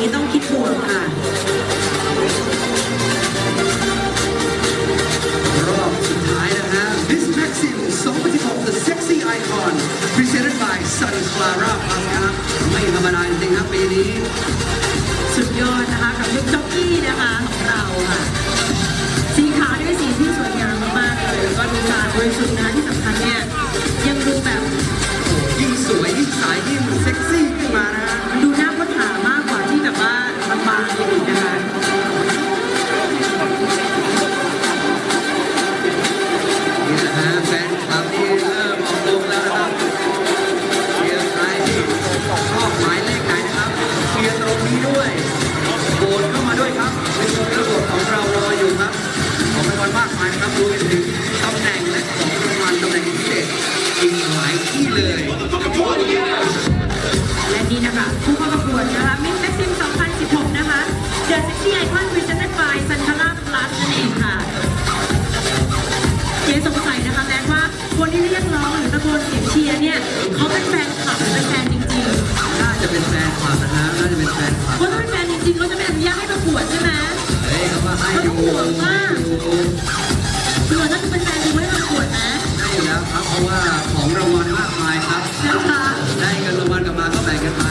นี่ต้องคิดบวกค่ะรอบสุดท้ายนะฮะ Miss Maxim 2016 The Sexy Icon Presented by Sun Clara ครับไม่ธรรมดาจริงๆครับปีนี้สุดยอดนะคะกับลุคจ็อกกี้นะคะของเราค่ะสีขาวด้วยสีที่สวยงามมากๆเลยแล้วก็ดูสะอาดบริสุทธิ์นะที่สำคัญเนี่ยยังดูแบบยิ่งสวยยิ่งสายยิ่งเซ็กซี่ขึ้นมานะฮะดูน่าค้นหามากกว่าที่แบบว่าบางๆอยู่นะคะนี่นะฮะแฟนคลับนี่เริ่มออกลงแล้วนะครับเชียร์ใครที่ชอบหมายเลขไหนนะครับเชียร์ตรงนี้ด้วยโหวตเข้ามาด้วยครับในระบบของเรารออยู่ครับของรางวัลมากมายนะครับรวมไปถึงตำแหน่งและของรางวัลตำแหน่งพิเศษอีกหลายที่เลยและนี่นะคะผู้เข้าประกวดนะคะ Miss Maxim 2016 นะคะ The Sexy Icon Presented by Sun Clara Plus นั่นเองค่ะเจ๊สงสัยนะคะแม้ว่าคนที่เรียกร้องหรือตะโกนเสียงเชียร์เนี่ยเขาเป็นแฟนคลับหรือเป็นแฟนจริงๆน่าจะเป็นแฟนคลับนะฮะน่าจะเป็นแฟนคลับเพราะถ้าเป็นแฟนจริงๆเขาจะไม่อนุญาตให้ประกวดใช่ไหมเฮ้ยเขาว่าให้อยู่ห่วงมากเผื่อถ้าจะเป็นแฟนจริงไม่ประกวดนะได้อยู่แล้วครับเพราะว่าของรางวัลมากมายครับได้เงินรางวัลกลับมาก็แบ่งกันไป